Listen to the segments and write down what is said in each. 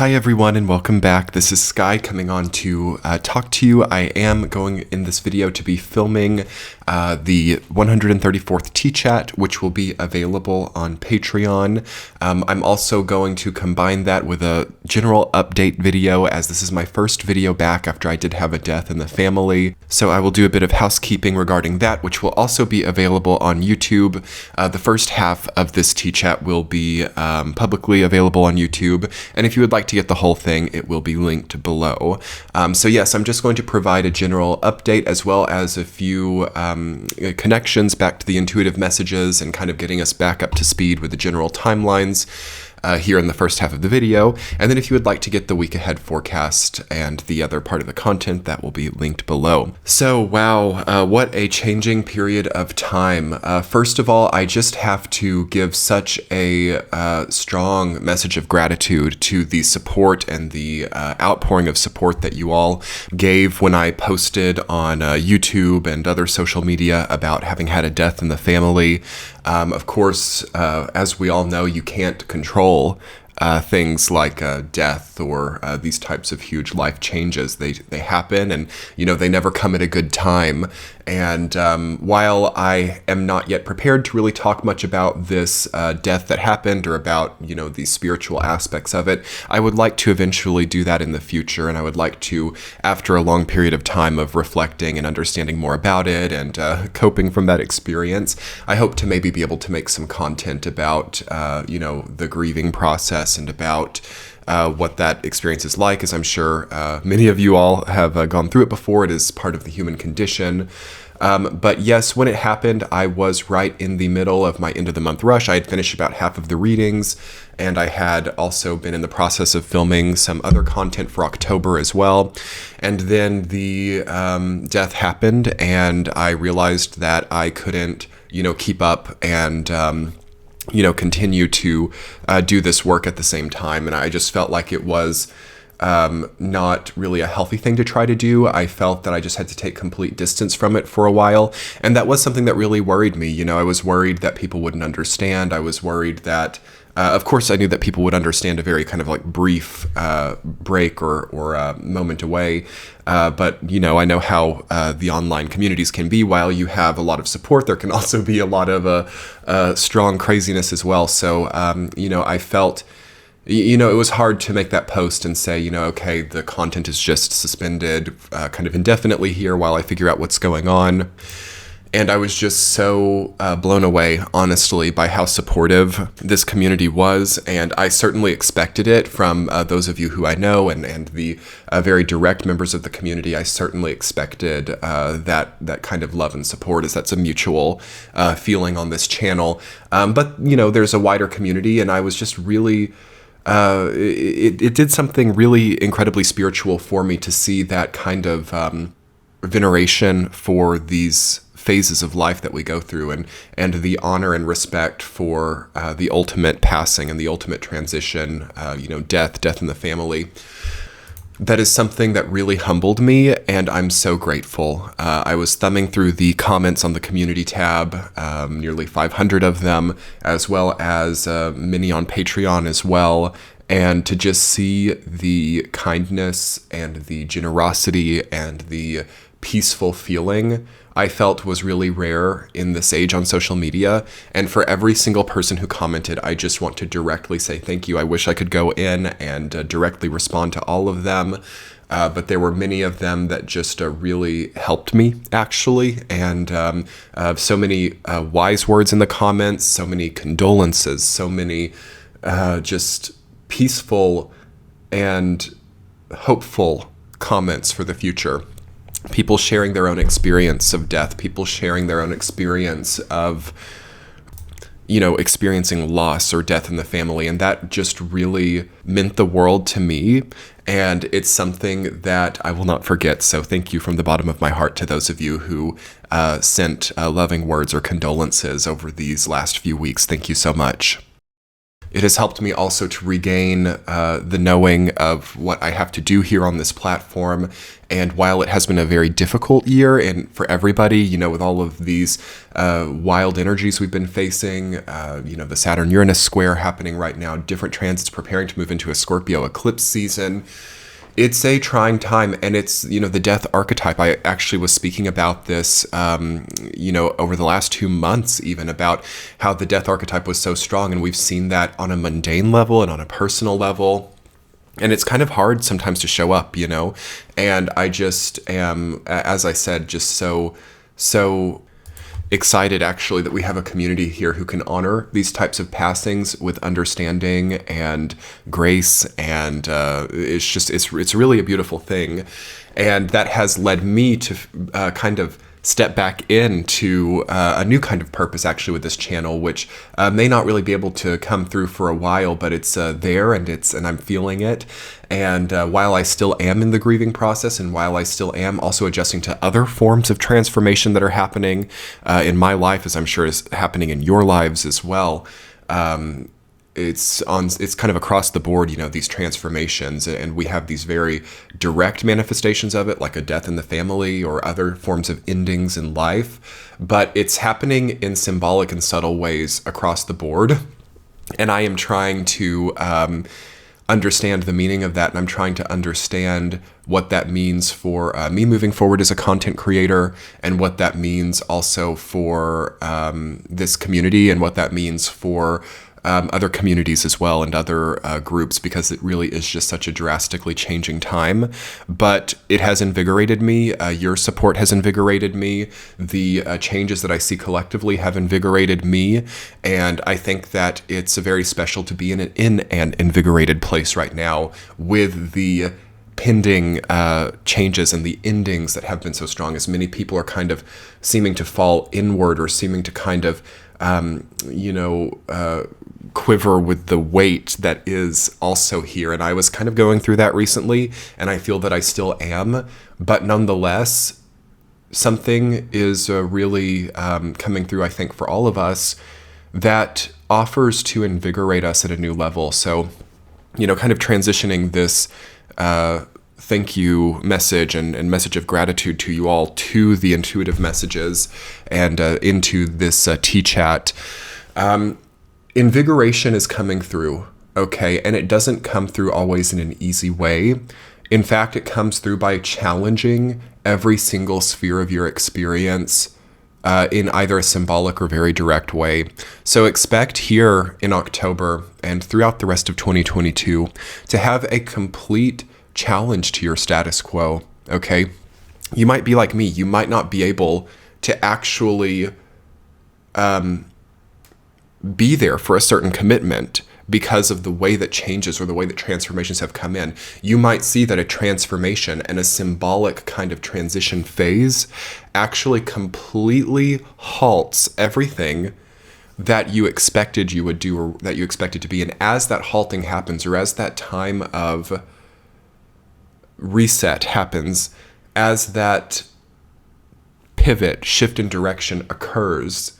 Hi everyone and welcome back. This is Sky coming on to talk to you. I am going in this video to be filming the 134th T-Chat, which will be available on Patreon. I'm also going to combine that with a general update video, as this is my first video back after I did have a death in the family. So I will do a bit of housekeeping regarding that, which will also be available on YouTube. The first half of this T-Chat will be publicly available on YouTube, and if you would like to get the whole thing, it will be linked below. So yes, I'm just going to provide a general update as well as a few connections back to the intuitive messages and kind of getting us back up to speed with the general timelines here in the first half of the video. And then if you would like to get the week ahead forecast and the other part of the content, that will be linked below. So wow, what a changing period of time. First of all, I just have to give such a strong message of gratitude to the support and the outpouring of support that you all gave when I posted on YouTube and other social media about having had a death in the family. Of course, as we all know, you can't control things like death or these types of huge life changes. They happen, and they never come at a good time. And while I am not yet prepared to really talk much about this death that happened or about the spiritual aspects of it, I would like to eventually do that in the future. And I would like to, after a long period of time of reflecting and understanding more about it and coping from that experience, I hope to maybe be able to make some content about the grieving process and about what that experience is like, as I'm sure many of you all have gone through it before. It is part of the human condition. But yes, when it happened, I was right in the middle of my end of the month rush. I had finished about half of the readings, and I had also been in the process of filming some other content for October as well. And then the death happened, and I realized that I couldn't, keep up and continue to do this work at the same time. And I just felt like it was not really a healthy thing to try to do. I felt that I just had to take complete distance from it for a while. And that was something that really worried me. I was worried that people wouldn't understand. I was worried that, of course, I knew that people would understand a very kind of like brief break or moment away. But, I know how the online communities can be. While you have a lot of support, there can also be a lot of strong craziness as well. So, I felt, it was hard to make that post and say, okay, the content is just suspended kind of indefinitely here while I figure out what's going on. And I was just so blown away, honestly, by how supportive this community was. And I certainly expected it from those of you who I know and the very direct members of the community. I certainly expected that kind of love and support, as that's a mutual feeling on this channel. But, there's a wider community, and I was just really... It did something really incredibly spiritual for me to see that kind of veneration for these phases of life that we go through, and the honor and respect for the ultimate passing and the ultimate transition, death in the family. That is something that really humbled me, and I'm so grateful. I was thumbing through the comments on the community tab, nearly 500 of them, as well as many on Patreon as well. And to just see the kindness and the generosity and the peaceful feeling I felt was really rare in this age on social media. And for every single person who commented, I just want to directly say thank you. I wish I could go in and directly respond to all of them. But there were many of them that just really helped me, actually. And so many wise words in the comments, so many condolences, so many just peaceful and hopeful comments for the future. People sharing their own experience of death, people sharing their own experience of, experiencing loss or death in the family. And that just really meant the world to me. And it's something that I will not forget. So thank you from the bottom of my heart to those of you who sent loving words or condolences over these last few weeks. Thank you so much. It has helped me also to regain the knowing of what I have to do here on this platform. And while it has been a very difficult year, and for everybody, you know, with all of these wild energies we've been facing, you know, the Saturn-Uranus square happening right now, different transits preparing to move into a Scorpio eclipse season, it's a trying time, and it's, you know, the death archetype. I actually was speaking about this, you know, over the last 2 months, even about how the death archetype was so strong, and we've seen that on a mundane level and on a personal level. And it's kind of hard sometimes to show up, you know, and I just am, as I said, just so excited actually that we have a community here who can honor these types of passings with understanding and grace, and it's really a beautiful thing. And that has led me to kind of step back into a new kind of purpose actually with this channel, which may not really be able to come through for a while, but it's there, and I'm feeling it. And while I still am in the grieving process, and while I still am also adjusting to other forms of transformation that are happening in my life, as I'm sure is happening in your lives as well, it's kind of across the board, you know, these transformations, and we have these very direct manifestations of it, like a death in the family or other forms of endings in life, but it's happening in symbolic and subtle ways across the board. And I am trying to understand the meaning of that, and I'm trying to understand what that means for me moving forward as a content creator, and what that means also for this community, and what that means for other communities as well, and other groups, because it really is just such a drastically changing time. But it has invigorated me. Your support has invigorated me. The changes that I see collectively have invigorated me. And I think that it's very special to be in an invigorated place right now with the pending changes and the endings that have been so strong, as many people are kind of seeming to fall inward, or seeming to kind of quiver with the weight that is also here. And I was kind of going through that recently, and I feel that I still am, but nonetheless, something is really coming through, I think, for all of us, that offers to invigorate us at a new level. So, you know, kind of transitioning this thank you message and message of gratitude to you all, to the intuitive messages, and into this T-chat. Invigoration is coming through, okay? And it doesn't come through always in an easy way. In fact, it comes through by challenging every single sphere of your experience in either a symbolic or very direct way. So expect here in October and throughout the rest of 2022 to have a complete challenge to your status quo, okay? You might be like me. You might not be able to actually be there for a certain commitment because of the way that changes or the way that transformations have come in. You might see that a transformation and a symbolic kind of transition phase actually completely halts everything that you expected you would do, or that you expected to be. And as that halting happens, or as that time of reset happens, as that pivot, shift in direction occurs,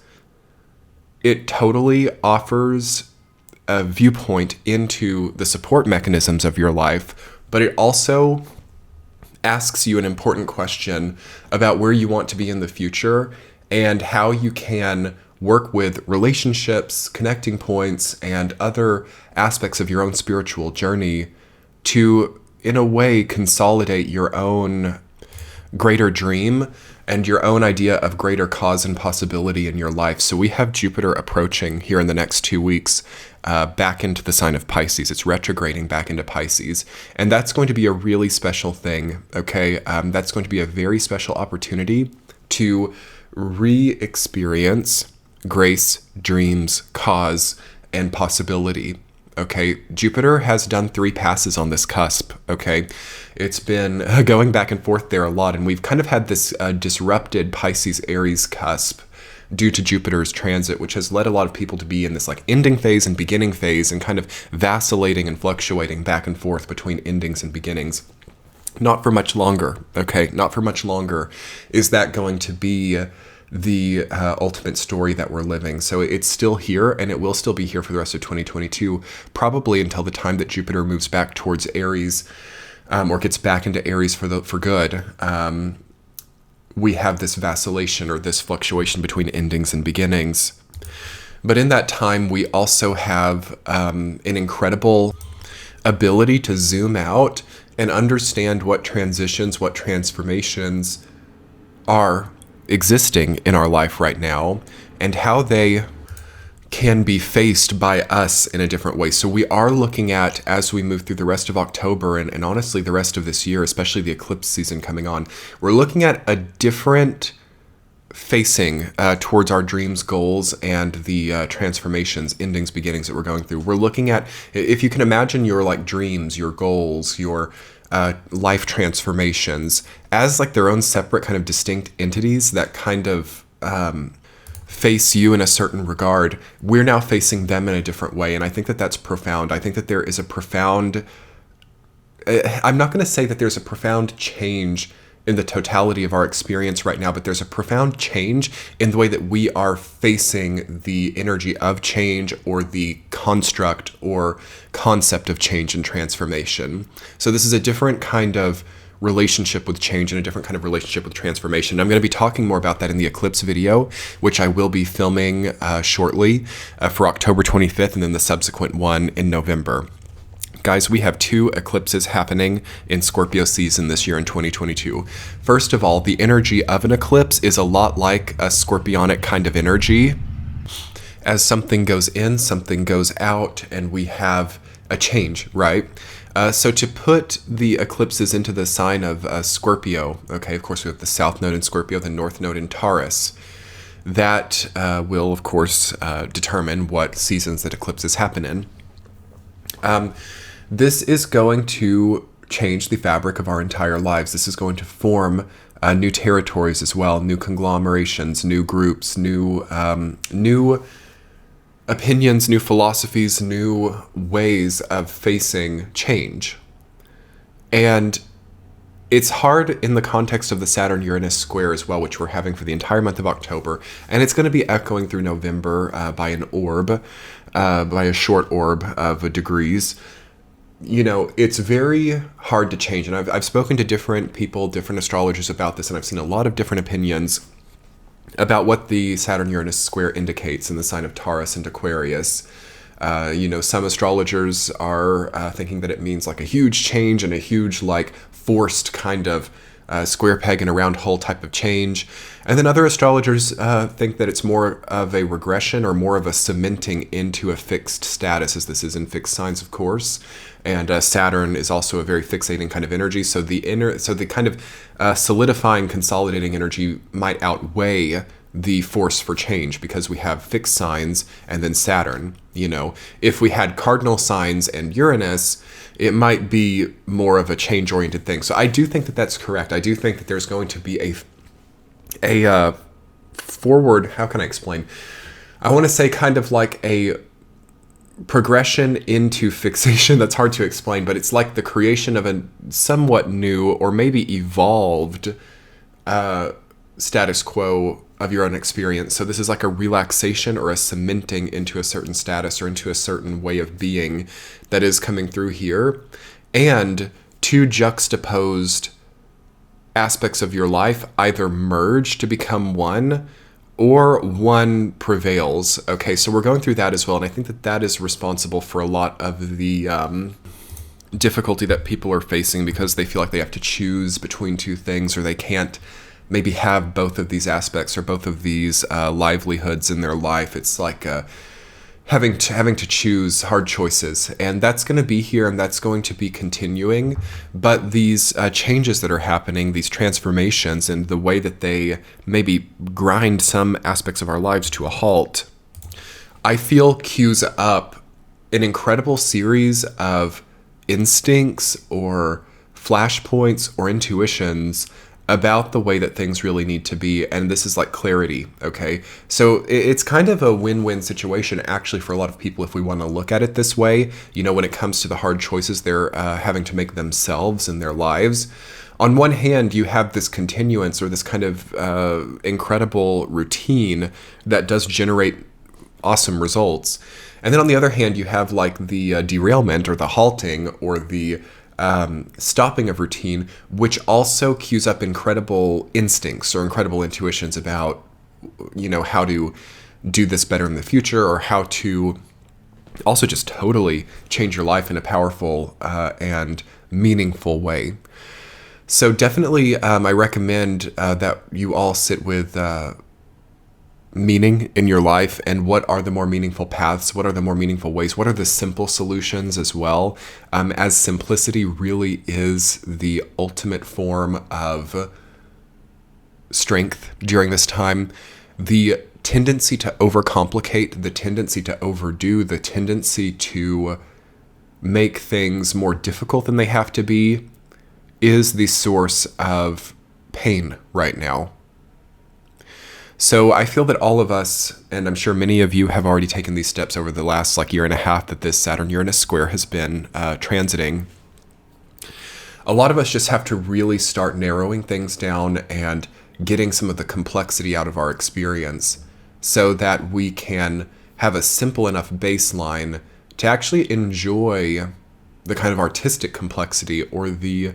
it totally offers a viewpoint into the support mechanisms of your life, but it also asks you an important question about where you want to be in the future, and how you can work with relationships, connecting points, and other aspects of your own spiritual journey to, in a way, consolidate your own greater dream and your own idea of greater cause and possibility in your life. So we have Jupiter approaching here in the next 2 weeks back into the sign of Pisces. It's retrograding back into Pisces. And that's going to be a really special thing, okay? That's going to be a very special opportunity to re-experience grace, dreams, cause, and possibility. Okay, Jupiter has done 3 passes on this cusp, okay? It's been going back and forth there a lot, and we've kind of had this disrupted Pisces-Aries cusp due to Jupiter's transit, which has led a lot of people to be in this like ending phase and beginning phase, and kind of vacillating and fluctuating back and forth between endings and beginnings. Not for much longer, okay? Not for much longer is that going to be the ultimate story that we're living. So it's still here, and it will still be here for the rest of 2022, probably until the time that Jupiter moves back towards Aries, or gets back into Aries for good. We have this vacillation or this fluctuation between endings and beginnings. But in that time, we also have an incredible ability to zoom out and understand what transitions, what transformations are existing in our life right now, and how they can be faced by us in a different way. So we are looking at, as we move through the rest of October and honestly the rest of this year, especially the eclipse season coming on, we're looking at a different facing towards our dreams, goals, and the transformations, endings, beginnings that we're going through. We're looking at, if you can imagine your like dreams, your goals, your life transformations as like their own separate kind of distinct entities that kind of face you in a certain regard, we're now facing them in a different way. And I think that that's profound. I think that there is a profound, I'm not going to say that there's a profound change in the totality of our experience right now, but there's a profound change in the way that we are facing the energy of change or the construct or concept of change and transformation. So this is a different kind of relationship with change and a different kind of relationship with transformation. I'm going to be talking more about that in the eclipse video, which I will be filming shortly for October 25th and then the subsequent one in November. Guys, we have 2 eclipses happening in Scorpio season this year in 2022. First of all, the energy of an eclipse is a lot like a scorpionic kind of energy. As something goes in, something goes out, and we have a change, right? So to put the eclipses into the sign of Scorpio, okay, of course we have the South Node in Scorpio, the North Node in Taurus. That will, of course, determine what seasons that eclipses happen in. This is going to change the fabric of our entire lives. This is going to form new territories as well, new conglomerations, new groups, new opinions, new philosophies, new ways of facing change. And it's hard in the context of the Saturn-Uranus square as well, which we're having for the entire month of October. And it's going to be echoing through November by an orb, by a short orb of degrees. You know, it's very hard to change. And I've spoken to different people, different astrologers about this, and I've seen a lot of different opinions about what the Saturn-Uranus square indicates in the sign of Taurus and Aquarius. Some astrologers are thinking that it means like a huge change and a huge like forced kind of square peg in a round hole type of change. And then other astrologers think that it's more of a regression or more of a cementing into a fixed status, as this is in fixed signs, of course. And Saturn is also a very fixating kind of energy. So the kind of solidifying, consolidating energy might outweigh the force for change because we have fixed signs and then Saturn. You know, if we had cardinal signs and Uranus, it might be more of a change-oriented thing. So I do think that that's correct. I do think that there's going to be a forward, how can I explain? I want to say kind of like a progression into fixation. That's hard to explain, but it's like the creation of a somewhat new or maybe evolved status quo of your own experience. So this is like a relaxation or a cementing into a certain status or into a certain way of being that is coming through here. And 2 juxtaposed aspects of your life either merge to become one or one prevails. Okay, so we're going through that as well. And I think that that is responsible for a lot of the difficulty that people are facing because they feel like they have to choose between 2 things, or they can't maybe have both of these aspects or both of these livelihoods in their life. It's like having to choose hard choices, and that's going to be here and that's going to be continuing. But these changes that are happening, these transformations, and the way that they maybe grind some aspects of our lives to a halt, I feel cues up an incredible series of instincts or flashpoints or intuitions about the way that things really need to be. And this is like clarity, okay? So it's kind of a win-win situation actually for a lot of people if we want to look at it this way. You know, when it comes to the hard choices they're having to make themselves in their lives. on one hand, you have this continuance or this kind of incredible routine that does generate awesome results. And then on the other hand, you have like the derailment or the halting or the stopping of routine, which also cues up incredible instincts or incredible intuitions about, how to do this better in the future, or how to also just totally change your life in a powerful and meaningful way. So definitely, I recommend that you all sit with meaning in your life, and what are the more meaningful paths, what are the more meaningful ways, what are the simple solutions as well, as simplicity really is the ultimate form of strength during this time. The tendency to overcomplicate, the tendency to overdo, the tendency to make things more difficult than they have to be is the source of pain right now. So I feel that all of us, and I'm sure many of you have already taken these steps over the last year and a half that this Saturn-Uranus square has been transiting. A lot of us just have to really start narrowing things down and getting some of the complexity out of our experience so that we can have a simple enough baseline to actually enjoy the kind of artistic complexity or the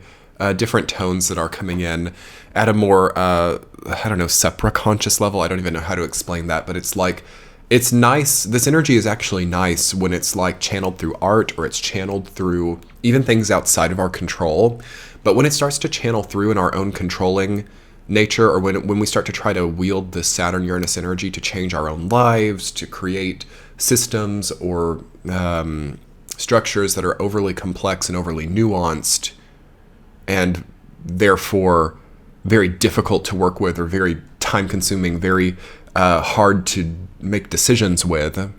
different tones that are coming in at a more, supraconscious level. I don't even know how to explain that, but it's nice. This energy is actually nice when it's channeled through art, or it's channeled through even things outside of our control. But when it starts to channel through in our own controlling nature, or when we start to try to wield the Saturn-Uranus energy to change our own lives, to create systems or structures that are overly complex and overly nuanced, and therefore very difficult to work with, or very time-consuming, very hard to make decisions with,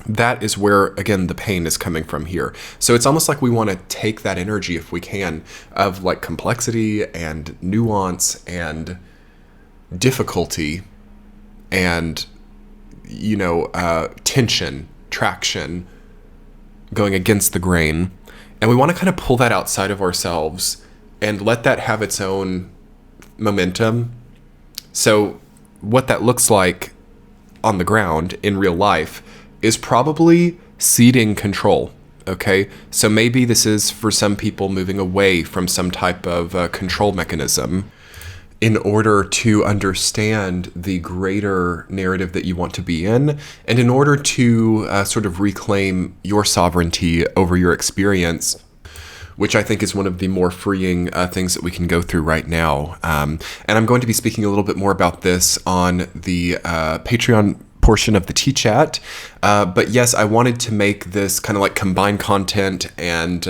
that is where, again, the pain is coming from here. So it's almost like we want to take that energy, if we can, of complexity and nuance and difficulty and, tension, traction, going against the grain. And we want to kind of pull that outside of ourselves and let that have its own momentum. So what that looks like on the ground in real life is probably ceding control. Okay, so maybe this is for some people moving away from some type of control mechanism in order to understand the greater narrative that you want to be in, and in order to sort of reclaim your sovereignty over your experience, which I think is one of the more freeing things that we can go through right now. And I'm going to be speaking a little bit more about this on the Patreon portion of the T-Chat. But yes, I wanted to make this kind of combine content and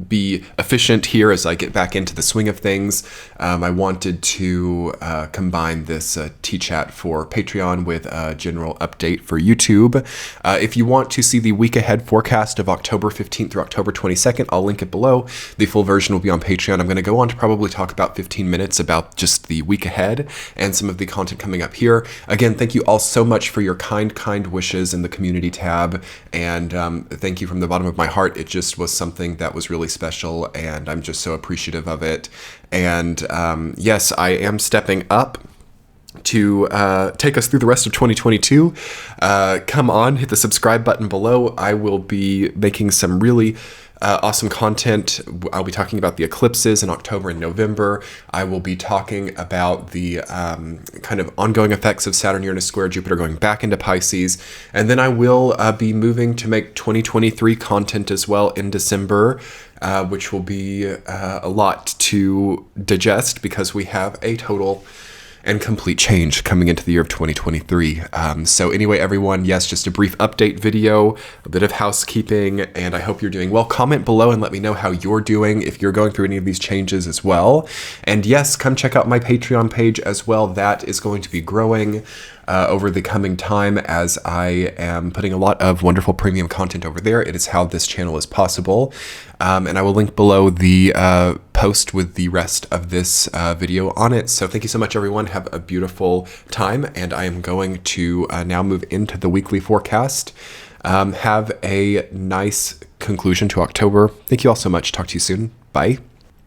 be efficient here as I get back into the swing of things. I wanted to combine this T-Chat for Patreon with a general update for YouTube. If you want to see the week ahead forecast of October 15th through October 22nd, I'll link it below. The full version will be on Patreon. I'm going to go on to probably talk about 15 minutes about just the week ahead and some of the content coming up here. Again, thank you all so much for your kind wishes in the community tab, and thank you from the bottom of my heart. It just was something that was really special, and I'm just so appreciative of it. And yes, I am stepping up to take us through the rest of 2022. Come on, hit the subscribe button below. I will be making some really awesome content. I'll be talking about the eclipses in October and November. I will be talking about the kind of ongoing effects of Saturn-Uranus square Jupiter going back into Pisces. And then I will be moving to make 2023 content as well in December, which will be a lot to digest because we have a total and complete change coming into the year of 2023. So anyway, everyone, yes, just a brief update video, a bit of housekeeping, and I hope you're doing well. Comment below and let me know how you're doing, if you're going through any of these changes as well. And yes, come check out my Patreon page as well. That is going to be growing over the coming time as I am putting a lot of wonderful premium content over there. It is how this channel is possible. And I will link below the post with the rest of this video on it. So thank you so much, everyone. Have a beautiful time. And I am going to now move into the weekly forecast. Have a nice conclusion to October. Thank you all so much. Talk to you soon. Bye.